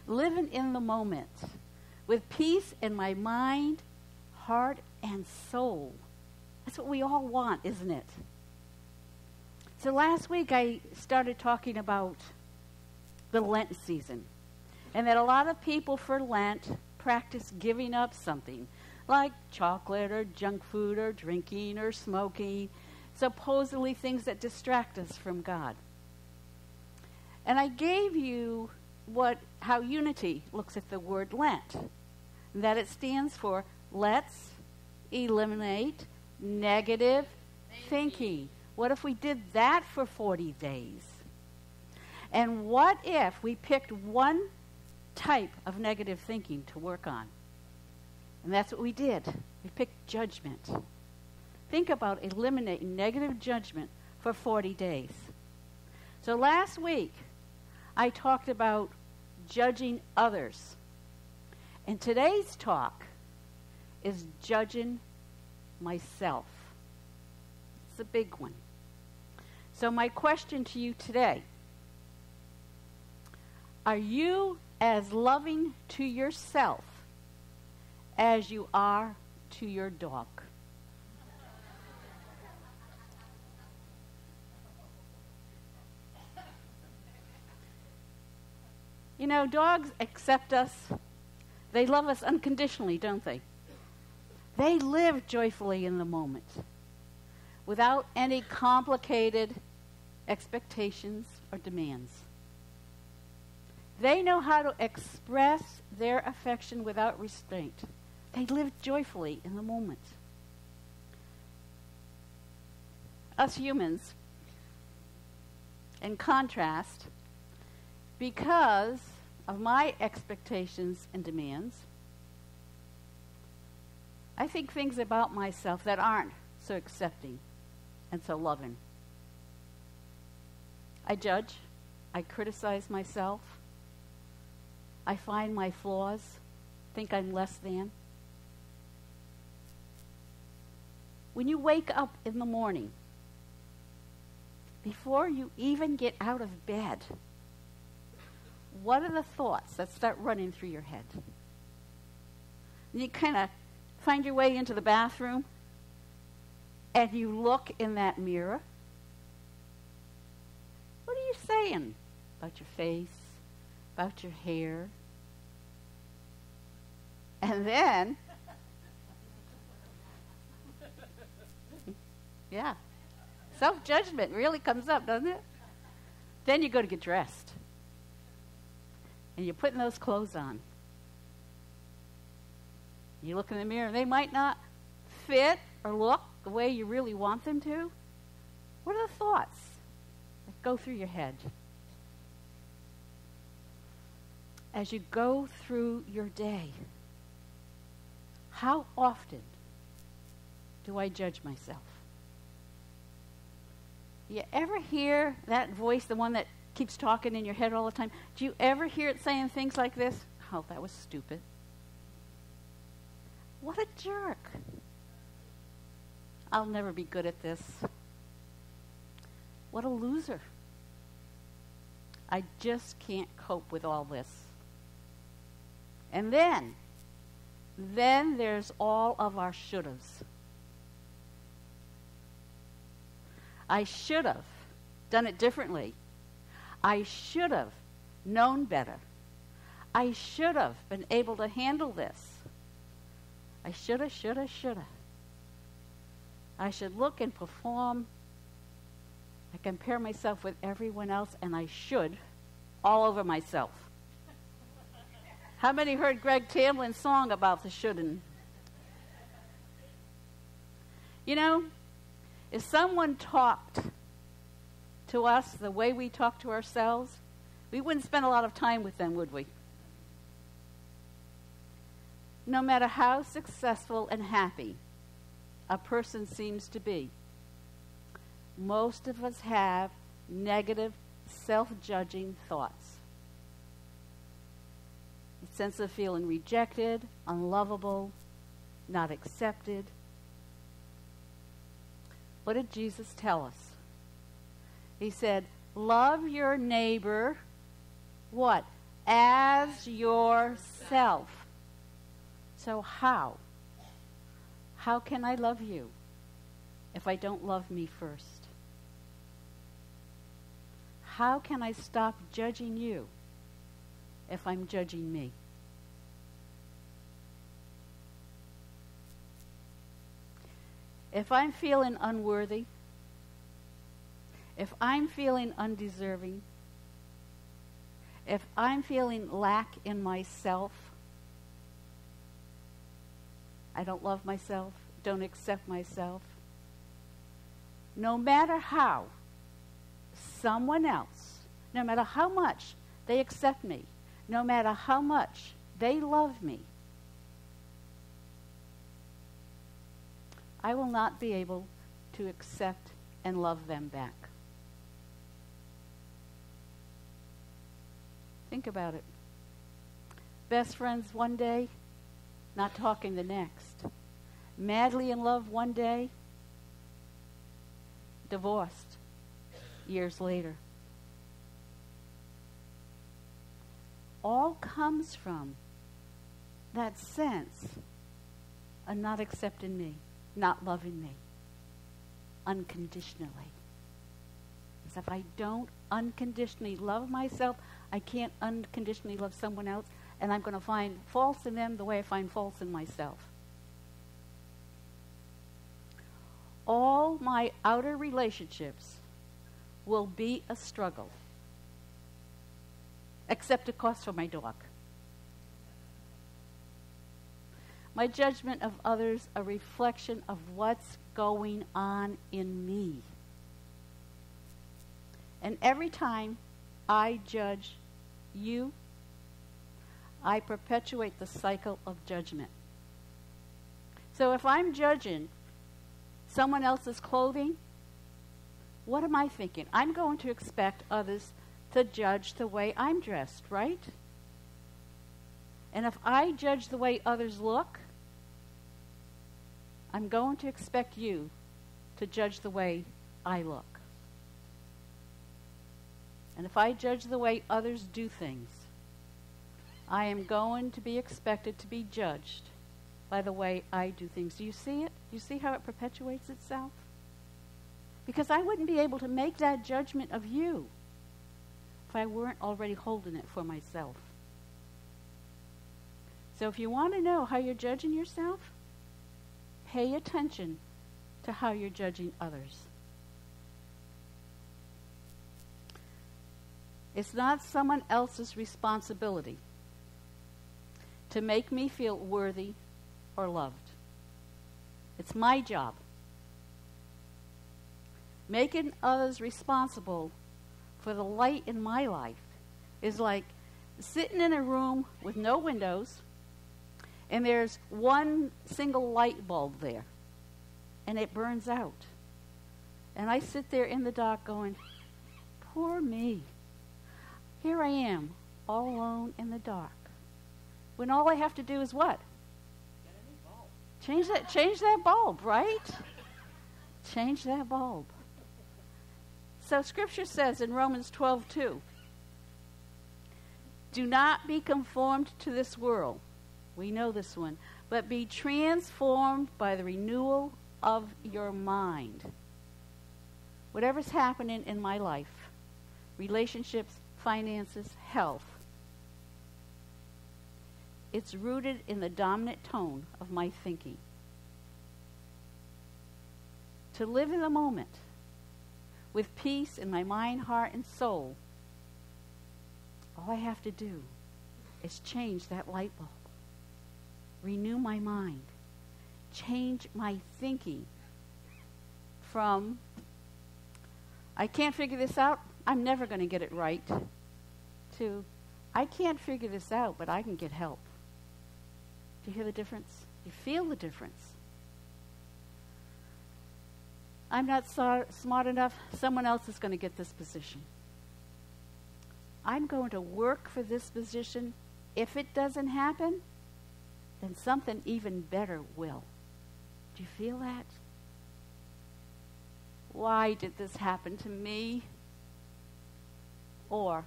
living in the moment with peace in my mind, heart, and soul. That's what we all want, isn't it? So last week I started talking about the Lent season, and that a lot of people for Lent practice giving up something, like chocolate or junk food or drinking or smoking, supposedly things that distract us from God. And I gave you how Unity looks at the word Lent, that it stands for let's eliminate negative thinking. What if we did that for 40 days? And what if we picked one type of negative thinking to work on? And that's what we did. We picked judgment. Think about eliminating negative judgment for 40 days. So last week, I talked about judging others. And today's talk is judging myself. It's a big one. So my question to you today, are you as loving to yourself as you are to your dog? You know, dogs accept us. They love us unconditionally, don't they? They live joyfully in the moment without any complicated expectations or demands. They know how to express their affection without restraint. They live joyfully in the moment. Us humans, in contrast, because of my expectations and demands, I think things about myself that aren't so accepting and so loving. I judge. I criticize myself. I find my flaws, think I'm less than. When you wake up in the morning, before you even get out of bed, what are the thoughts that start running through your head? And you kind of find your way into the bathroom, and you look in that mirror. What are you saying about your face, about your hair? And then, yeah, self-judgment really comes up, doesn't it? Then you go to get dressed. And you're putting those clothes on. You look in the mirror, they might not fit or look the way you really want them to. What are the thoughts that go through your head as you go through your day? How often do I judge myself? You ever hear that voice, the one that keeps talking in your head all the time? Do you ever hear it saying things like this? Oh, that was stupid. What a jerk. I'll never be good at this. What a loser. I just can't cope with all this. And then there's all of our should-haves. I should have done it differently. I should have known better. I should have been able to handle this. I shoulda. I should look and perform. I compare myself with everyone else, and I should all over myself. How many heard Greg Tamlin's song about the shouldn't? You know, if someone talked to us the way we talk to ourselves, we wouldn't spend a lot of time with them, would we? No matter how successful and happy a person seems to be, most of us have negative, self-judging thoughts. A sense of feeling rejected, unlovable, not accepted. What did Jesus tell us? He said, love your neighbor, what? as yourself. So how? How can I love you if I don't love me first? How can I stop judging you if I'm judging me? If I'm feeling unworthy, if I'm feeling undeserving, if I'm feeling lack in myself, I don't love myself, don't accept myself, no matter how someone else, no matter how much they accept me, no matter how much they love me, I will not be able to accept and love them back. Think about it. Best friends one day, not talking the next. Madly in love one day, divorced years later. All comes from that sense of not accepting me, not loving me unconditionally. Because if I don't unconditionally love myself, I can't unconditionally love someone else, and I'm going to find faults in them the way I find faults in myself. All my outer relationships will be a struggle, except, of course, for my dog. My judgment of others, a reflection of what's going on in me. And every time I judge you, I perpetuate the cycle of judgment. So if I'm judging someone else's clothing, what am I thinking? I'm going to expect others to judge the way I'm dressed, right? And if I judge the way others look, I'm going to expect you to judge the way I look. And if I judge the way others do things, I am going to be expected to be judged by the way I do things. Do you see it? Do you see how it perpetuates itself? Because I wouldn't be able to make that judgment of you if I weren't already holding it for myself. So if you want to know how you're judging yourself, pay attention to how you're judging others. It's not someone else's responsibility to make me feel worthy or loved. It's my job. Making others responsible for the light in my life is like sitting in a room with no windows, and there's one single light bulb there, and it burns out. And I sit there in the dark going, poor me. Here I am, all alone in the dark. When all I have to do is what? Get a new bulb. Change that bulb, right? Change that bulb. So Scripture says in Romans 12:2, do not be conformed to this world. We know this one. But be transformed by the renewal of your mind. Whatever's happening in my life, relationships, finances, health, it's rooted in the dominant tone of my thinking. To live in the moment with peace in my mind, heart, and soul, all I have to do is change that light bulb, renew my mind, change my thinking from, I can't figure this out, I'm never going to get it right, to, I can't figure this out, but I can get help. Do you hear the difference? You feel the difference. I'm not smart enough, someone else is going to get this position. I'm going to work for this position. If it doesn't happen, then something even better will. Do you feel that? Why did this happen to me? Or,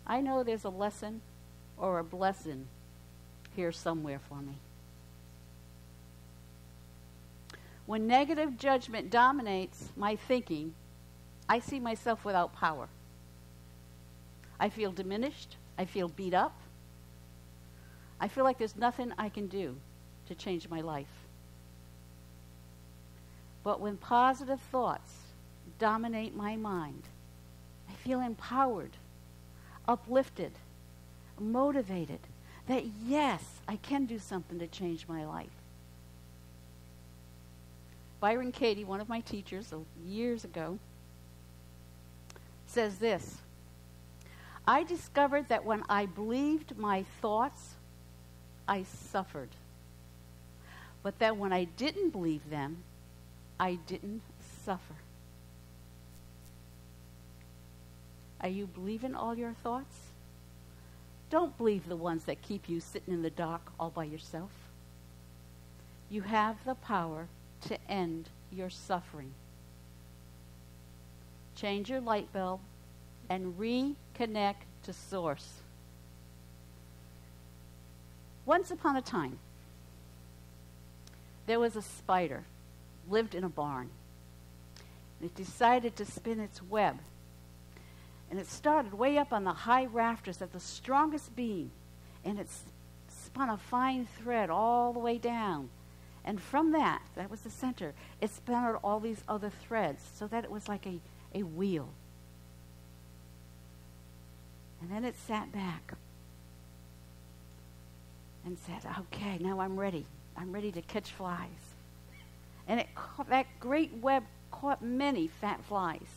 I know there's a lesson or a blessing here somewhere for me. When negative judgment dominates my thinking, I see myself without power. I feel diminished. I feel beat up. I feel like there's nothing I can do to change my life. But when positive thoughts dominate my mind, I feel empowered, uplifted, motivated, that yes, I can do something to change my life. Byron Katie, one of my teachers years ago, says this: I discovered that when I believed my thoughts, I suffered. But that when I didn't believe them, I didn't suffer. Are you believing all your thoughts? Don't believe the ones that keep you sitting in the dark all by yourself. You have the power to end your suffering. Change your light bulb and reconnect to Source. Once upon a time, there was a spider, lived in a barn. It decided to spin its web. And it started way up on the high rafters at the strongest beam. And it spun a fine thread all the way down. And from that was the center, it spun out all these other threads so that it was like a wheel. And then it sat back and said, okay, now I'm ready. I'm ready to catch flies. And that great web caught many fat flies.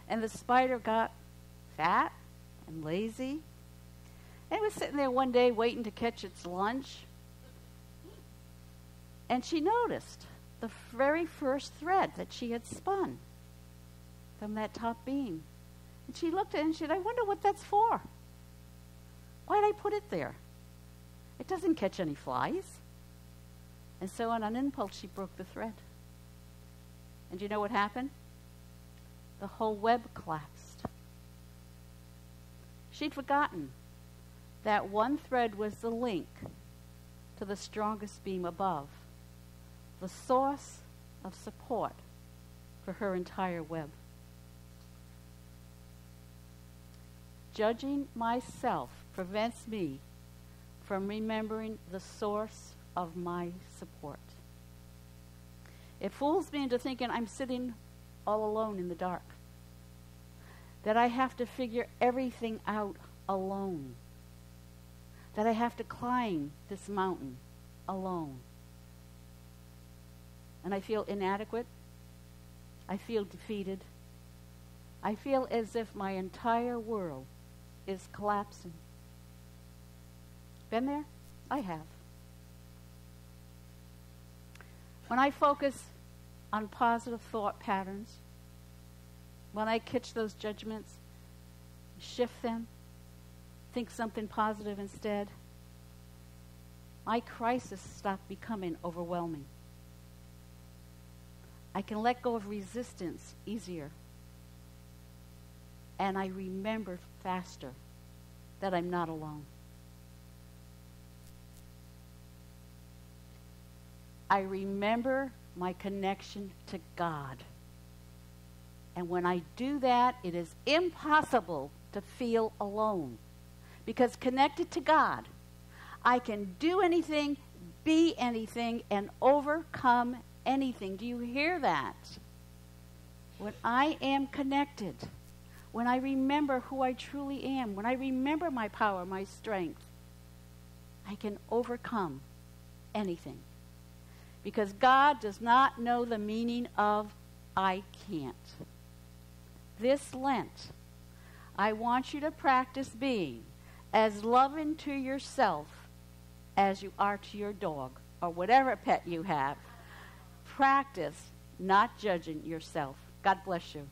And the spider got fat and lazy. And it was sitting there one day waiting to catch its lunch. And she noticed the very first thread that she had spun from that top beam. And she looked at it and she said, I wonder what that's for. Why did I put it there? It doesn't catch any flies. And so on an impulse, she broke the thread. And you know what happened? The whole web collapsed. She'd forgotten that one thread was the link to the strongest beam above, the source of support for her entire web. Judging myself prevents me from remembering the source of my support. It fools me into thinking I'm sitting all alone in the dark, that I have to figure everything out alone, that I have to climb this mountain alone. And I feel inadequate. I feel defeated. I feel as if my entire world is collapsing. Been there? I have. When I focus on positive thought patterns, when I catch those judgments, shift them, think something positive instead, my crisis stops becoming overwhelming. I can let go of resistance easier. And I remember faster that I'm not alone. I remember my connection to God. And when I do that, it is impossible to feel alone. Because connected to God, I can do anything, be anything, and overcome anything. Do you hear that? When I am connected, when I remember who I truly am, when I remember my power, my strength, I can overcome anything. Because God does not know the meaning of I can't. This Lent, I want you to practice being as loving to yourself as you are to your dog or whatever pet you have. Practice not judging yourself. God bless you.